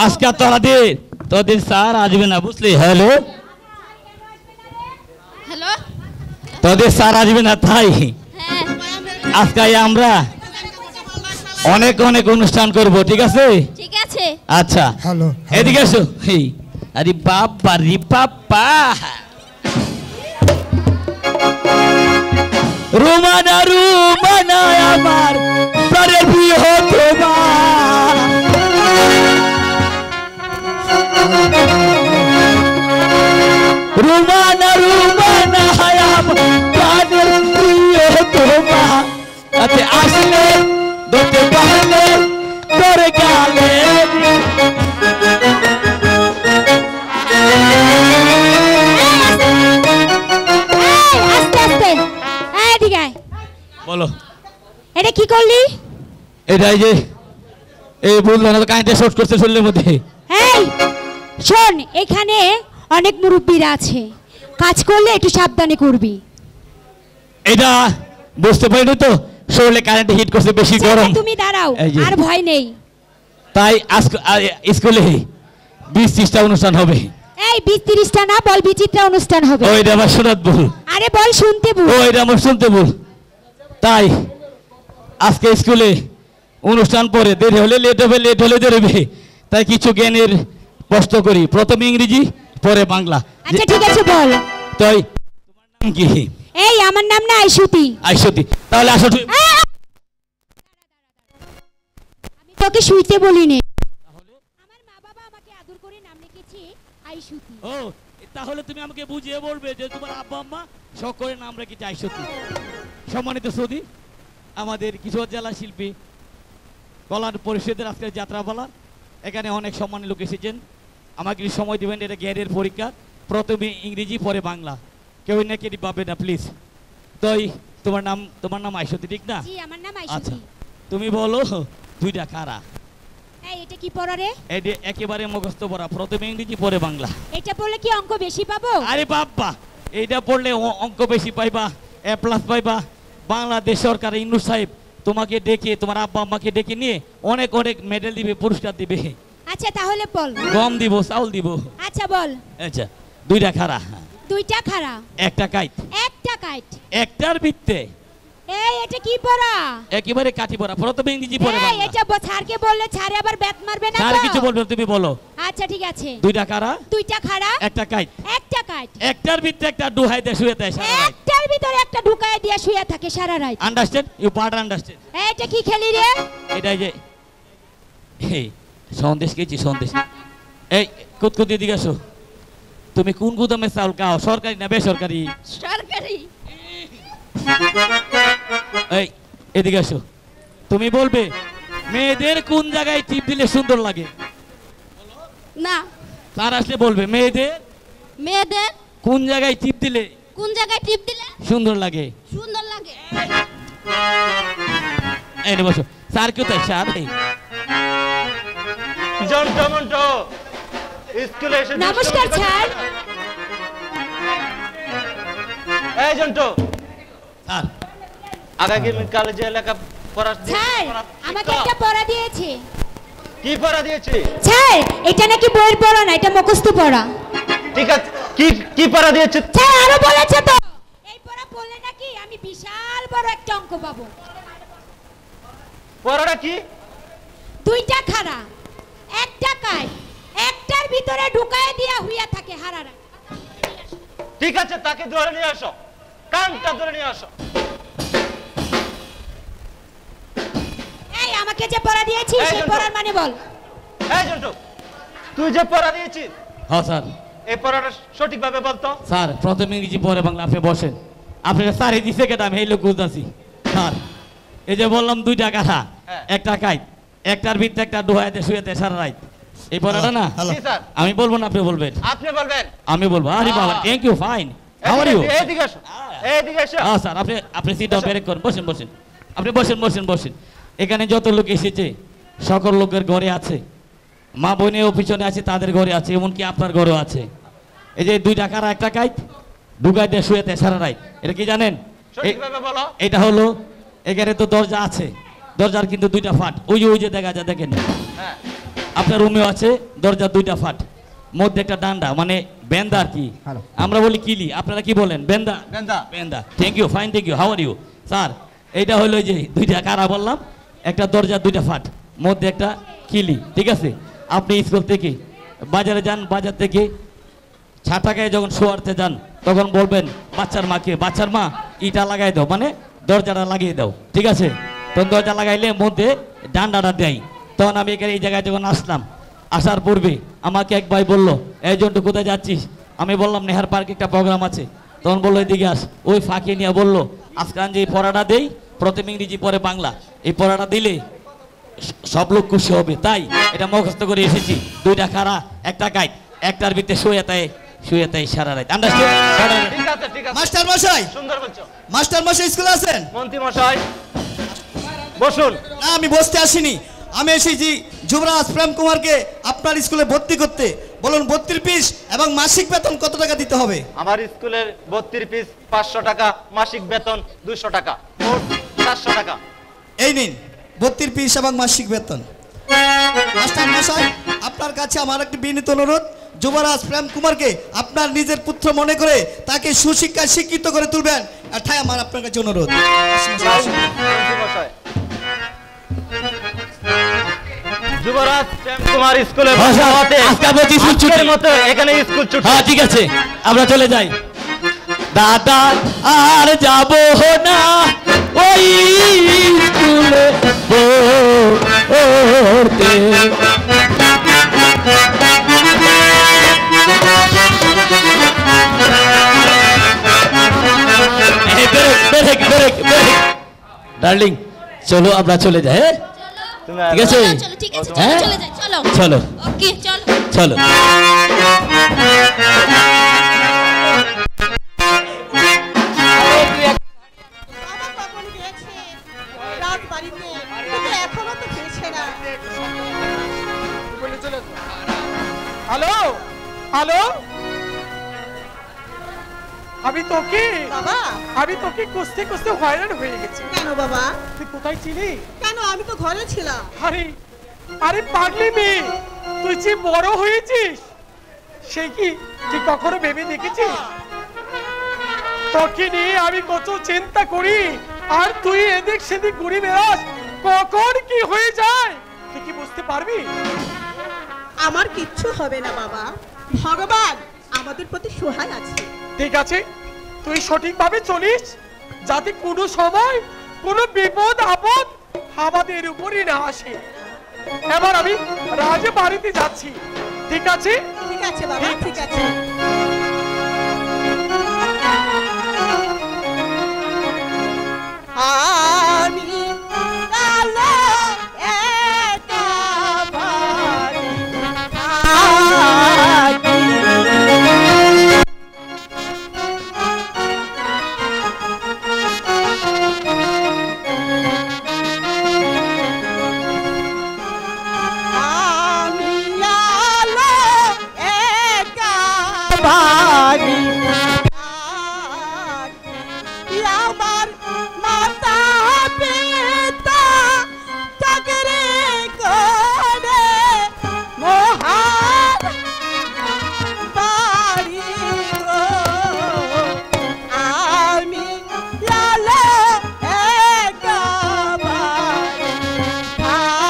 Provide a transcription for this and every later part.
আজকে তোদের স্যার আসবে না বুঝলি? হ্যালো হ্যালো, তোদের স্যার আসবে না তাই আজকে আমরা অনেক অনেক অনুষ্ঠান করব, ঠিক আছে? ঠিক আছে। আচ্ছা হ্যালো এদিকে এসো। আরে বাবা রে বাবা, রোমানা রোমানা আমার প্রাণের প্রিয় তোমা, রোমানা রোমানা আমার প্রাণের প্রিয় তোমা, তাতে আসলে ধরতে পারলে তোর গালে বলো। এটা কি করলি? এটাই যে এই বললো না, কাইন্ডে শর্ট করতে শরীরের মধ্যে। এই শোন, এখানে অনেক মুরব্বীরা আছে, কাজ করলে একটু সাবধানে করবি। এটা বুঝতে পারিনি তো, শরীরে কারেন্ট হিট করছে বেশি গরম। তুমি দাঁড়াও, আর ভয় নেই। তাই স্কুলে 20-30টা অনুষ্ঠান হবে। এই 20-30টা না, বল বিচিত্রা অনুষ্ঠান হবে। ওইটা আমার শোনাত বল। আরে বল শুনতে বল। ওইটা আমার শুনতে বল। তাই আজকে স্কুলে অনুষ্ঠান পরে দেরি হলে লেট হবে, লেট হলে দেরি হবে। তাই কিছু জ্ঞানের প্রশ্ন করি, প্রথমে ইংরেজি পরে বাংলা। আচ্ছা ঠিক আছে বল। তাই তোমার নাম কি? এই আমার নাম না আইসুতি। আইসুতি, তাহলে আসো। আমি তোকে শুইতে বলিনি, আমার মা বাবা আমাকে আদর করে নাম রেখেছে আইসুতি। ও তাহলে তুমি আমাকে বুঝিয়ে বলবে যে তোমার আব্বা আম্মা শখ করে নাম রেখেছে আইসুতি। সম্মানিত সৌদি, আমাদের কিশোর জেলা শিল্পী কলার পরিষদের আজকের যাত্রাপালা, এখানে অনেক সম্মানী লোক এসেছেন। আমাকে সময় দেবেন, এটা জ্ঞানের পরীক্ষা, প্রথমে ইংরেজি পরে বাংলা, কেউ নেগেটিভ পাবে না প্লিজ। তাই তোমার নাম আইসুতি, ঠিক না? জি আমার নাম আচ্ছা আইসুতি। তুমি বলো দুইটা কারা? এই এটা কি পড়া রে? এটা একেবারে মুখস্থ পড়া, প্রথমে ইংরেজি পরে বাংলা। এটা পড়লে কি অঙ্ক বেশি পাবো? আরে বাবা, এইটা পড়লে অঙ্ক বেশি পাইবা, A+ পাইবা। বাংলাদেশ সরকার ইন্নু সাহেব তোমাকে ডেকে, তোমার আব্বা আম্মাকে ডেকে নিয়ে অনেক অনেক মেডেল দিবে, পুরস্কার দিবে। আচ্ছা তাহলে বল। গম দিব, চাউল দিব। আচ্ছা বল। আচ্ছা দুইটা খারা, দুইটা খারা, একটা কাইট। একটা কাইট, একটার ভিত্তে। এই এটা কি পড়া? একেবারে কাটি পড়া, প্রথমে ইংরেজি পরে এই বাংলা। এটা স্যারকে বললে ছাড়ে আবার ব্যাট মারবে না তো? স্যার কিছু বলবে, তুমি বলো। আচ্ছা ঠিক আছে। দুইটা খারা, দুইটা খারা, একটা কাইট। একটা কাইট, একটার ভিত্তে একটা ডুহাই দেয়, শুয়ে দেয় সারা রাত। একটার ভিতরে একটা ঢুকায় দিয়ে শুয়ে থাকে সারা রাত। আন্ডারস্ট্যান্ড? You part understand? এটা কি খেলি রে? এটাই যে এই সন্দেশ খেয়েছি, সন্দেশ। এই কুতকুতি দিকে আসো। তুমি কোন গুদামে চাউল খাও, সরকারি না বেসরকারি? সরকারি। এই এদিকে আসো। তুমি বলবে মেয়েদের কোন জায়গায় টিপ দিলে সুন্দর লাগে? না। তার আসলে বলবে মেয়েদের কোন জায়গায় টিপ দিলে সুন্দর লাগে? সুন্দর লাগে। এই বসো। স্যার কোথায়? স্যার জন্টো মন্টো স্কুলে এসে। নমস্কার স্যার। এই জন্টো, স্যার আগামী কলেজে লেখা পড়া স্যার আমাকে একটা পড়া দিয়েছে। কি পড়া দিয়েছে? স্যার এটা নাকি বইয়ের পড়া না, এটা মুখস্থ পড়া। ঠিক আছে, কি কি পড়া দিয়েছে? স্যার আরো বলেছে তো, এই পড়া পড়লে নাকি আমি বিশাল বড় একটা অঙ্ক পাবো। পড়াটা কি? দুইটা খাড়া, একটা কাই, একটার ভিতরে ঢুকায় দিয়া হইয়া থাকে হারারা। ঠিক আছে, তাকে ধরে নিয়ে আসো, কানটা ধরে নিয়ে আসো। এই আমাকে যে পড়া দিয়েছিস সেই পড়ার মানে বল। এই জন্টু, তুই যে পড়া দিয়েছিস, হ্যাঁ স্যার। এই পড়াটা সঠিকভাবে বলতো। স্যার প্রথমে ইংরেজি পরে বাংলা। আপনি বসেন। আপনারা স্যারই দিছে কেটা, আমি এই লোক বুঝতেছি। স্যার এই যে বললাম দুইটা কাঠা, একটা কাইট, একটার ভিতরে একটা ডুহাইতে শুয়েতে সারা রাত, এই পড়াটা না? আমি বলবো না, আপনি বলবেন? আপনি বলবেন। আমি বলবো। আরে বাবা, thank you, fine. How are you? এইদিকে আসো, এইদিকে আসো। হ্যাঁ স্যার, আপনি সিট ডাউন ব্রেক করুন। বসেন বসেন, আপনি বসেন। এখানে যত লোক এসেছে সকল লোকের ঘরে আছে, মা বোনেও পিছনে আছে, তাদের ঘরে আছে, এমনকি আপনার ঘরেও আছে। এই যে দুইটা কারা, একটা কাইট, ঢুকাইতে শুয়েতে সারা রাত, এটা কি জানেন? এটা হলো, এখানে তো দরজা আছে, দরজার কিন্তু দুইটা ফাট, ওই যে দেখা যায়, দেখেন। আপনার রুমেও আছে দরজা দুইটা ফাট, মধ্যে একটা ডান্ডা মানে বেন্দা আর কি, Hello. আমরা বলি কিলি, আপনারা কি বলেন? বেন্দা। বেন্দা। বেন্দা, thank you, fine, thank you, how are you sir? এইটা হলো যে দুইটা কারা বললাম, একটা দরজা দুইটা ফাট, মধ্যে একটা কিলি, ঠিক আছে? আপনি স্কুল থেকে বাজারে যান, বাজার থেকে ছাটাকায় যখন শোয়ারতে যান তখন বলবেন বাচ্চার মাকে, বাচ্চার মা ইটা লাগাই দাও, মানে দরজাটা লাগিয়ে দাও, ঠিক আছে? তখন দরজা লাগাইলে মধ্যে ডান্ডাটা দেয়। তখন আমি এখানে এই জায়গায় যখন আসলাম, আসার পূর্বে আমাকে এক ভাই বললো, এই জন্টু কোথায় যাচ্ছিস? আমি বললাম নেহার পার্কে একটা প্রোগ্রাম আছে। তখন বললো এদিকে আস। ওই ফাঁকে নিয়ে বললো আজকাল যে পড়াটা দেই, প্রথম ইংরেজি পরে বাংলা, এই পড়াটা দিলে সব লোক খুশি হবে, তাই এটা মুখস্থ করে এসেছি। দুইটা খাড়া একটা গাইড, একটার ভিতরে শুয়ে তাই সারা রাত। আন্ডারস্ট্যান্ড? ঠিক আছে ঠিক আছে, মাস্টার মশাই, সুন্দর বলছো। মাস্টার মশাই স্কুলে আছেন? মন্ত্রী মশাই বসুন। না, আমি বসতে আসিনি, আমি এসেছি যুবরাজ প্রেম কুমারকে আপনার স্কুলে ভর্তি করতে। বলুন 32 পিস এবং মাসিক বেতন কত টাকা দিতে হবে? আমার স্কুলের 32 পিস 500 টাকা, মাসিক বেতন 200 টাকা, মোট 400 টাকা। এই নিন 32 পিস এবং মাসিক বেতন। মাস্টার মশাই, আপনার কাছে আমার একটি বিনীত অনুরোধ, যুবরাজ প্রেম কুমারকে আপনার নিজের পুত্র মনে করে তাকে সুশিক্ষায় শিক্ষিত করে তুলবেন, এটাই আমার আপনার কাছে অনুরোধ। মন্ত্রী মশাই, যুবরাজ প্রেম কুমার স্কুলে আচ্ছা, হতে আজকে আমরা কি ছুটি? আজকের মতো এখানে স্কুল ছুটি। হ্যাঁ ঠিক আছে, আমরা চলে যাই। দাদা আর যাব না ওই স্কুলে পড়তে। ডার্লিং চলো আমরা চলে যাই, হ্যাঁ তুমি ঠিক আছে? চলো ঠিক আছে, হ্যাঁ? চলে যাই, চলো চলো ওকে চলো। চলো। আমার কখন গেছে রাত বাড়িতে, কিন্তু এখনো তো ফিরছে না। হ্যালো হ্যালো, আমি তোকে বাবা, খুঁজতে খুঁজতে হয়রান হয়ে গেছি। কেন বাবা? তুই কোথায় ছিলি? কেন, আমি তো ঘরে ছিলাম। আরে আরে পাগলি মেয়ে, তুই যে বড় হয়েছিস সে কি তুই কখনো ভেবে দেখেছিস? তোকে নিয়ে আমি কত চিন্তা করি, আর তুই এদিক সেদিক ঘুরে বেড়াস, কখন কি হয়ে যায় তুই কি বুঝতে পারবি? আমার কিচ্ছু হবে না বাবা, ভগবান আমাদের প্রতি সহায় আছে। ঠিক আছে, তুই সঠিকভাবে চলিস, যাতে কোনো সময় কোনো বিপদ আপদ আমাদের উপরই না আসে। এবার আমি রাজে বাড়িতে যাচ্ছি, ঠিক আছে? ঠিক আছে বাবা, ঠিক আছে। আমি কালো একা বাড়ি থাকি। আমি আলো একা বাড়ি থাকি। আমার মাতা পিতা চাকরি করে মহান বাড়ি গো। আমি আলো একা বাড়ি থাকি।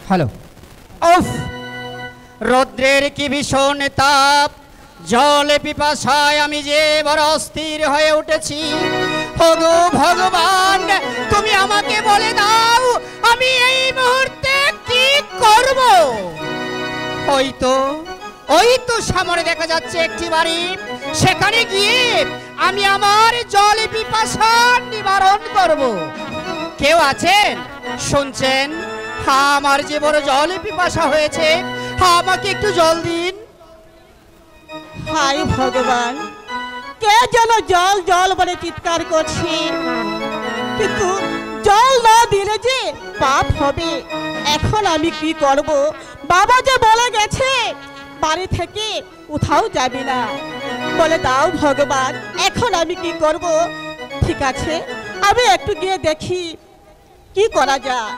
হ্যালো। উফ, রৌদ্রের কি ভীষণ তাপ, জলে পিপাসায় আমি যে বড় অস্থির হয়ে উঠেছি। ওগো ভগবান, তুমি আমাকে বলে দাও আমি এই মুহূর্তে কি করব। ওই তো সামনে দেখা যাচ্ছে একটি বাড়ি, সেখানে গিয়ে আমি আমার জলে পিপাসা নিবারণ করব। কেউ আছেন? শুনছেন? আমার যে বড় জলে পিপাসা হয়েছে, আমাকে একটু জল দিন। হায় ভগবান, কে যেন জল জল বলে চিৎকার করছে, কিন্তু জল না দিলে যে পাপ হবে। এখন আমি কি করব? বাবা যে বলে গেছে বাড়ি থেকে কোথাও যাবি না। বলে দাও ভগবান, এখন আমি কি করব? ঠিক আছে, আমি একটু গিয়ে দেখি কি করা যায়।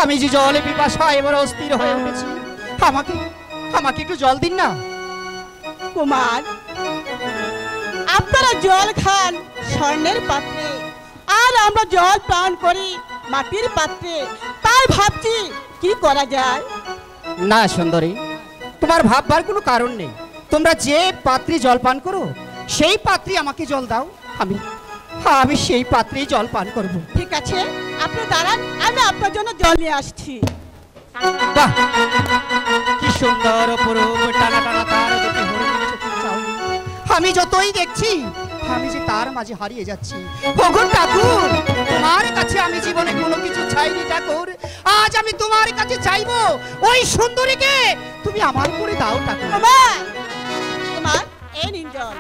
আমি যে জলে পিপাসা এবার অস্থির হয়ে উঠেছি, আমাকে একটু জল দিন না। কুমার, আপনারা জল খান স্বর্ণের পাত্রে, আর আমরা জল পান করি মাটির পাত্রে। তাই ভাবছি কি করা যায়। না সুন্দরী, তোমার ভাববার কোনো কারণ নেই। তোমরা যে পাত্রে জল পান করো সেই পাত্রে আমাকে জল দাও, আমি সেই পাত্রেই জল পান করব। ঠিক আছে, আপনি দাঁড়ান, আমি আপনার জন্য জল নিয়ে আসছি। বাহ, কি সুন্দর অপরূপ টানা টানা তার দুটি হরিণের চোখের চাউনি। আমি যতই দেখছি আমি যে তার মাঝে হারিয়ে যাচ্ছি। ওগো ঠাকুর, তোমার কাছে আমি জীবনে কোনো কিছু চাইনি ঠাকুর, আজ আমি তোমার কাছে চাইবো ওই সুন্দরীকে তুমি আমার করে দাও ঠাকুর। কুমার, এই নিন জল।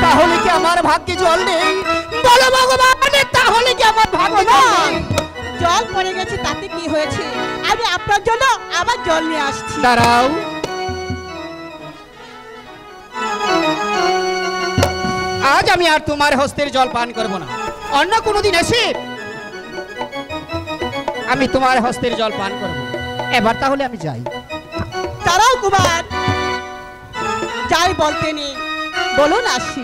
তাহলে কি আমার ভাগ্যে জল নেই? বলো ভগবান, তাহলে কি আমার ভাগ্যে জল নেই? জল পড়ে গেছে, তাতে কি হয়েছে? আমি আপনার জন্য আবার জল নিয়ে আসছি। দাঁড়াও, আজ আমি আর তোমার হস্তের জল পান করব না। অন্য কোনোদিন এসে আমি তোমার হস্তের জল পান করব। এবার তাহলে আমি যাই। দাঁড়াও কুমার, যাই বলতে নেই, বলুন আসি।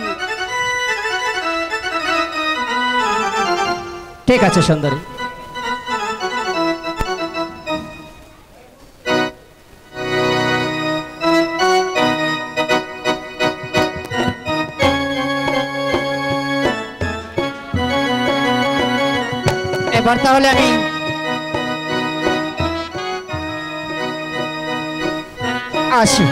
ঠিক আছে সুন্দরী। এবার তাহলে আমি আসি।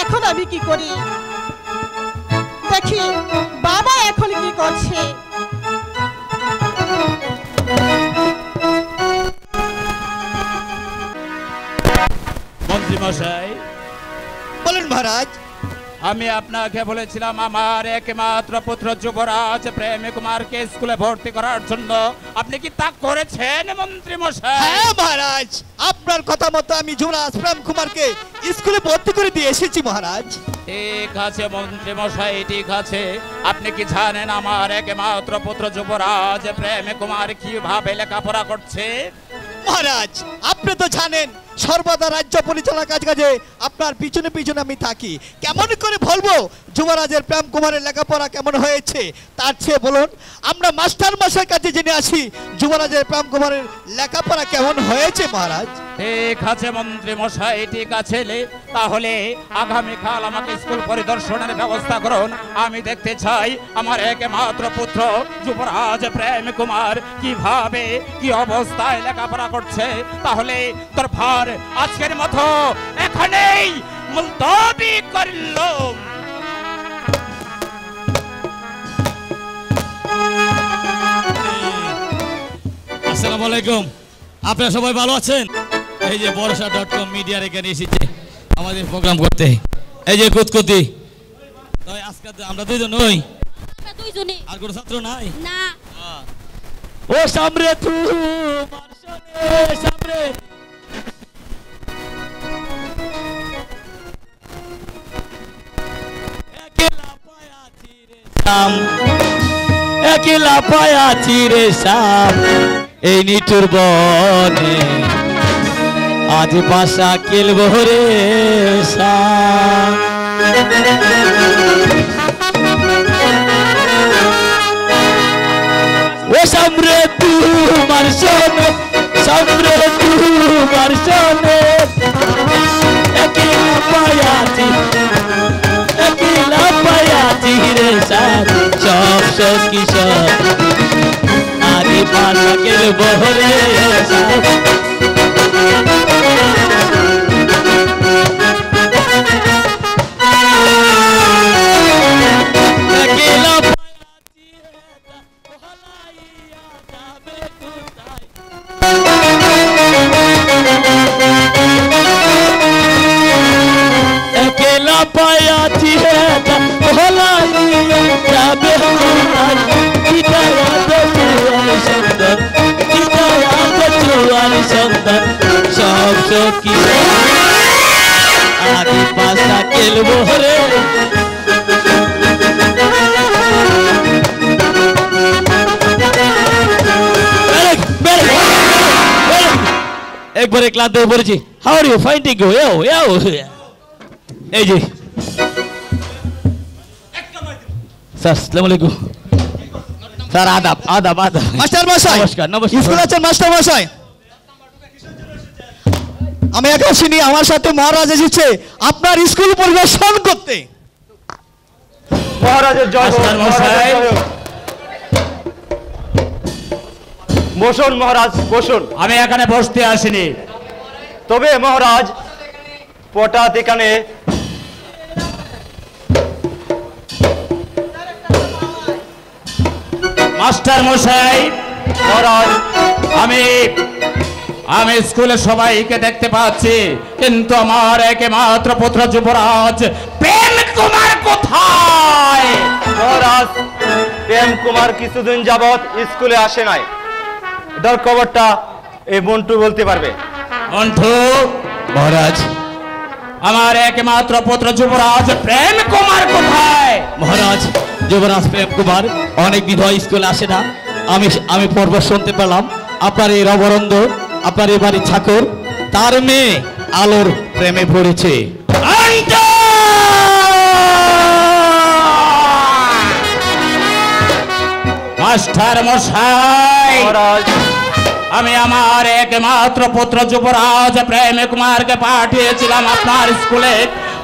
এখন আমি কি করি দেখি, বাবা এখন কি করছে। মন্ত্রী মশাই, বলেন মহারাজ। আমি আপনাকে বলেছিলাম আমার একমাত্র পুত্র যুবরাজ প্রেম কুমারকে স্কুলে ভর্তি করার জন্য। আপনি কি তা করেছেন মন্ত্রী মশাই? হ্যাঁ মহারাজ, আপনার কথা মতো আমি যুবরাজ প্রেম কুমারকে স্কুলে ভর্তি করে দিয়ে এসেছি মহারাজ। ঠিক আছে মন্ত্রী মশাই, ঠিক আছে। আপনি কি জানেন আমার একমাত্র পুত্র যুবরাজ প্রেম কুমার কিভাবে লেখাপড়া করছে? মহারাজ, আপনি তো জানেন সর্বদা রাজ্য পরিচালনার কাজে আপনার পিছনে পিছনে আমি থাকি। কেমন করে বলবো যুবরাজের প্রেম কুমারের লেখাপড়া কেমন হয়েছে? তার চেয়ে বলুন আমরা মাস্টার মশাইয়ের কাছে জেনে আসি যুবরাজের প্রেম কুমারের লেখাপড়া কেমন হয়েছে মহারাজ। ঠিক আছে মন্ত্রী মশাই, ঠিক আছে। তাহলে আগামীকাল আমাকে স্কুল পরিদর্শনের ব্যবস্থা করুন। আমি দেখতে চাই আমার একমাত্র পুত্র যুবরাজ প্রেম কুমার কিভাবে কি অবস্থায় লেখাপড়া করছে। তাহলে দরবার আজকের মতো এখানেই মুলতবি করলাম। আসসালামু আলাইকুম। আপনারা সবাই ভালো আছেন? এই যে বরসা.com মিডিয়ার এখানে এসেছে আমাদের প্রোগ্রাম করতে। এই যে কুতকুতি, তাই আজকে আমরা দুইজন নই, আমরা দুইজনে আর কোনো ছাত্র নাই। না ও সামরে তোমার শোনে সামরে, একলা পায়াছি রে শাম, একলা পায়াছি রে শাম, এই নিঠুর বনে আজ বাসা খেলব রে শাম। ও সামরে তোমার শোনে, সামরে তোমার শোনে, একলা পায়াছি, একলা পায়াছি রে শাম, সব সখী সব আদি বাসা খেলব রে শাম। একলা পায়াছি রে ওহলাইয়া যাবে কোথায়, একলা পায়াছি রে ওহলাইয়া যাবে কোথায়, চিতায়া চুয়ার সুন্দর, চিতায়া চুয়ার সুন্দর, সব সখী আদি বাসা খেলব রে। একবারে ক্লান্ত হয়ে পড়েছি। হাউ আর ইউ ফাইন্ডিং গো? এও এও এই যে স্যার, আসসালামু আলাইকুম স্যার। আদাব আদাব আদাব। মাস্টার মশাই, নমস্কার নমস্কার। স্কুলে আছেন মাস্টার মশাই? আমি একা আসিনি, আমার সাথে মহারাজ এসেছে আপনার স্কুল পরিদর্শন করতে। মহারাজের জয় হোক, মাস্টার মশাই। মহারাজের জয় হোক। বসুন মহারাজ, বসুন। আমি এখানে বসতে আসিনি। তবে মহারাজ, পটাত এখানে মাস্টার মশাই, মহারাজ আমি আমি স্কুলে সবাইকে দেখতে পাচ্ছি, কিন্তু আমার একমাত্র পুত্র যুবরাজ প্রেম কুমার কোথায়? মহারাজ, প্রেম কুমার কিছুদিন যাবত স্কুলে আসে নাই। এটার খবরটা এই মন্টু বলতে পারবে। মন্টু, মহারাজ, আমার একমাত্র পুত্র যুবরাজ প্রেম কুমার কোথায়? মহারাজ, যুবরাজ প্রেম কুমার অনেক দিন হয় স্কুলে আসে না। আমি পর্ব শুনতে পেলাম আপনার এই রবরন্দ, আপনার এই বাড়ির চাকর, তার মেয়ে আলোর প্রেমে পড়েছে। মাস্টার মশাই, মহারাজ, আমি আমার একমাত্র পুত্র যুবরাজ প্রেম কুমারকে পাঠিয়েছিলাম আপনার স্কুলে।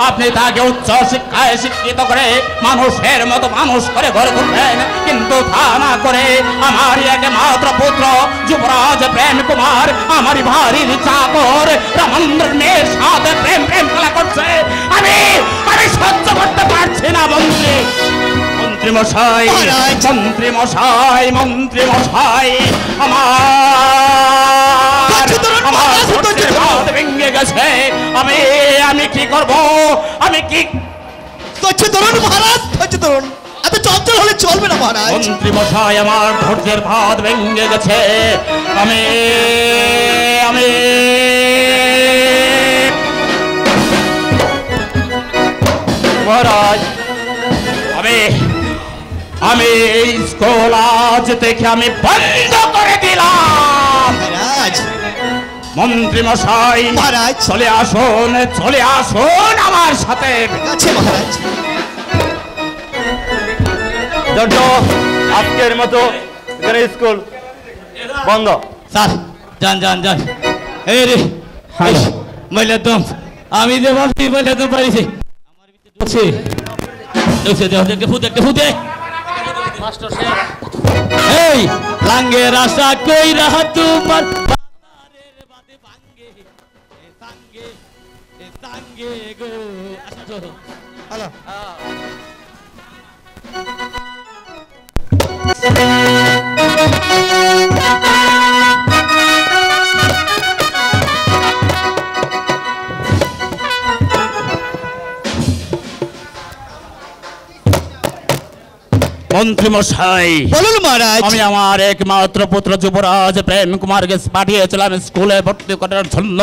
আপনি তাকে উচ্চ শিক্ষায় শিক্ষিত করে মানুষের মতো মানুষ করে গড়ে তুলবেন, কিন্তু তা না করে আমার একমাত্র পুত্র যুবরাজ প্রেম কুমার আমার বাড়ির চাকর রামন্দ্রের মেয়ের সাথে প্রেম প্রেম খেলা করছে। আমি আমি সহ্য করতে পারছি না মন্ত্রী। মন্ত্রী মশাই, মন্ত্রী মশাই, মন্ত্রী মশাই, আমার ধৈর্যের বাঁধ ভেঙে গেছে। আমি কি করব? আমি কি? ধৈর্য ধরুন মহারাজ, ধৈর্য ধরুন, এত চঞ্চল হলে চলবে না মহারাজ। মন্ত্রী মশাই, আমার ধৈর্যের বাঁধ ভেঙে গেছে। আমি আমি মহারাজ, আমি আমি এই স্কুল আজ থেকে আমি বন্ধ করে দিলাম। মহারাজ, মন্ত্রী মশাই, মহারাজ। চলে আসুন, চলে আসুন আমার সাথে। আছে মহারাজ। জর্জ, আজকের মতো এখানে স্কুল বন্ধ। স্যার, যান যান যান। এই রে মহিলা দম, আমি যে ভাবছি মহিলা দম পারিছি আমার ভিতরে ঢুকছে। দেখতে ফুটে, একটা ফুটে। এই লাঙ্গের আশা কই রাহা তোমার বাজারের বাদে ভাঙ্গে, এ সাঙ্গে, এ সাঙ্গে গো। আচ্ছা চলো। হ্যালো। মন্ত্রী মশাই, বলুন মহারাজ। আমি আমার একমাত্র পুত্র যুবরাজ প্রেম কুমারকে পাঠিয়েছিলাম স্কুলে ভর্তি করার জন্য।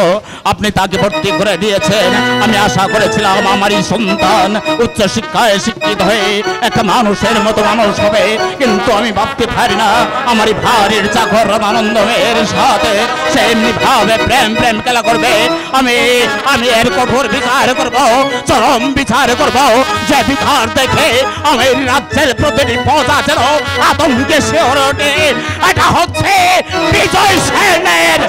আপনি তাকে ভর্তি করে দিয়েছেন। আমি আশা করেছিলাম আমারই সন্তান উচ্চ শিক্ষায় শিক্ষিত হয়ে একটা মানুষের মতো মানুষ হবে, কিন্তু আমি ভাবতে পারি না আমারই ভারির চাকর আনন্দমের সাথে সে এমনি ভাবে প্রেম প্রেম খেলা করবে। আমি এর কঠোর বিচার করব, চরম বিচার করব, যে বিচার দেখে আমি রাজ্যের প্রতিটি প্রজা যেন আতঙ্কে শিহরে ওঠে। এটা হচ্ছে বিজয় সেনের।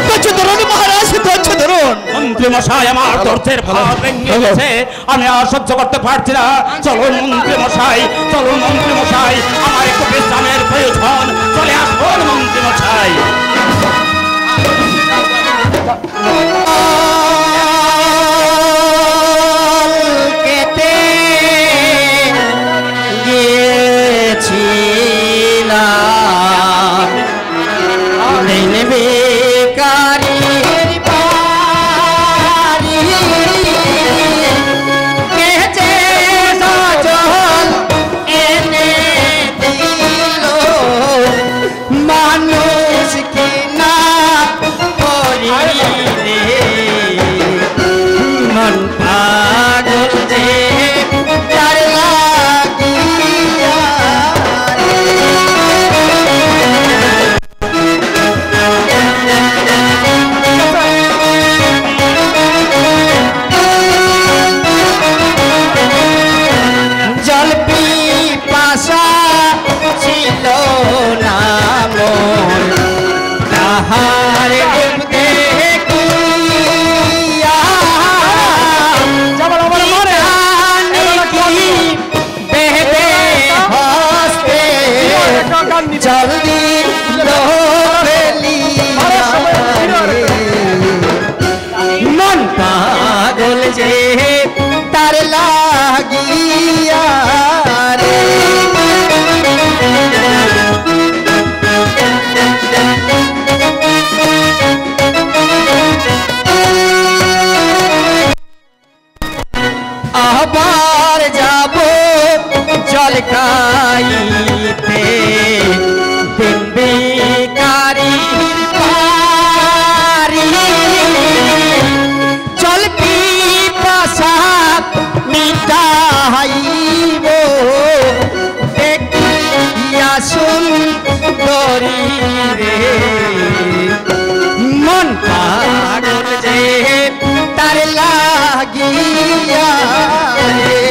ধৈর্য ধরুন মহারাজ, ধৈর্য ধরুন। মন্ত্রী মশাই, আমার ধৈর্যের ভার ভেঙে গেছে, আমি আর সহ্য করতে পারছি না। চলুন মন্ত্রী মশাই, চলুন মন্ত্রী মশাই, আমার একটু বিশ্রামের প্রয়োজন। চলে আসুন মন্ত্রী মশাই। কেটে গিয়েছিলাম দিন বেকারির বাড়ি, কেচে সজল এনে দিল মানুষ কিনা করিলে মন পাগল যে তার লাগিয়া জল পিপাসা ছিল না মন তাহার রূপ দেখিয়া বেহতে হস্তে জলদি মন পাগল যে তার লাগিয়া রে। আবার যাব জল খাইতে দিন বেকারির বাড়ি, জল পিপাসা মিটাইব দেখিয়া সুন্দরী রে। মন পাগল যে তার লাগিয়া রে।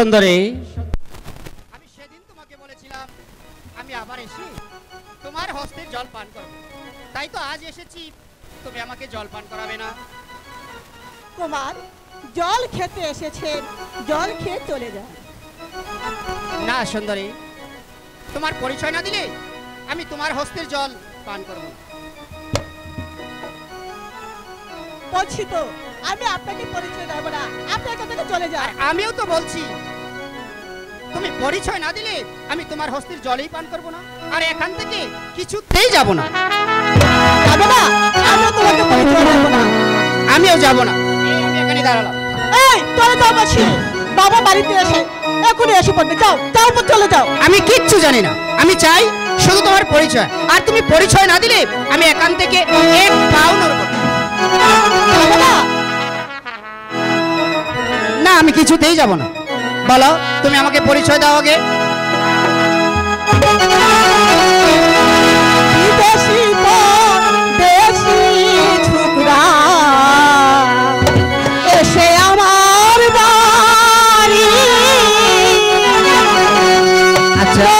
সুন্দরী, আমি সেদিন তোমাকে বলেছিলাম আমি আবার এসে তোমার হস্তের জল পান করব, তাই তো আজ এসেছি, তুমি আমাকে জল পান করাবে না? কুমার, জল খেতে এসেছেন, জল খেয়ে চলে যান। না সুন্দরী, তোমার পরিচয় না দিলে আমি তোমার হস্তের জল পান করব না। বলছি তো আমি আপনাকে পরিচয় দেব না, আপনি এখান থেকে চলে যান। আমিও তো বলছি তুমি পরিচয় না দিলে আমি তোমার হস্তের জলই পান করব না, আর এখান থেকে কিছুতেই যাব না। যাবে না? আমিও তোমাকে পরিচয় দেব না। আমিও যাব না, আমি এখানে দাঁড়ালাম। এই চলে যাও মাসি, বাবা বাড়িতে এসে এখনই এসে পড়বে, যাও যাও চলে যাও। আমি কিচ্ছু জানি না, আমি চাই শুধু তোমার পরিচয়, আর তুমি পরিচয় না দিলে আমি এখান থেকে এক পাও নড়ব না। না, আমি কিছুতেই যাব না। বলো, তুমি আমাকে পরিচয় দাও আগে। বিদেশি দেশি ছোকরা এসে আমার বাড়ি, আচ্ছা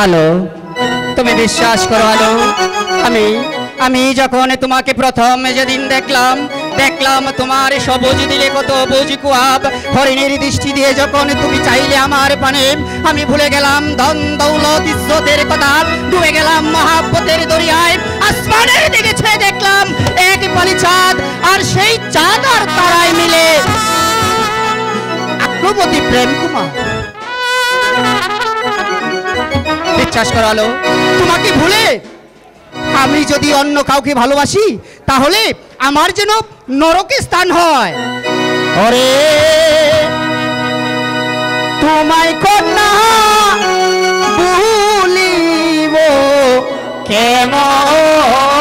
আলো, তুমি বিশ্বাস করো আলো, আমি যখন তোমাকে প্রথম যেদিন দেখলাম তোমার সবুজ দিলে কত বুঝি কুয়াব, হরিণের দৃষ্টি দিয়ে যখন তুমি চাইলে আমার পানে, আমি ভুলে গেলাম ধন দৌলত ইজ্জতের কথা, ডুবে গেলাম মহাব্বতের দরিয়ায়। আসমানের দিকে ছুঁয়ে দেখলাম এক পালি চাঁদ, আর সেই চাঁদ আর তারাই মিলে আত্মপতি প্রেম কুমার। বিশ্বাস করো আলো, তোমাকে ভুলে আমি যদি অন্য কাউকে ভালোবাসি তাহলে আমার যেন নরকে স্থান হয়। ওরে তোমায় কন্যা ভুলিব কেমন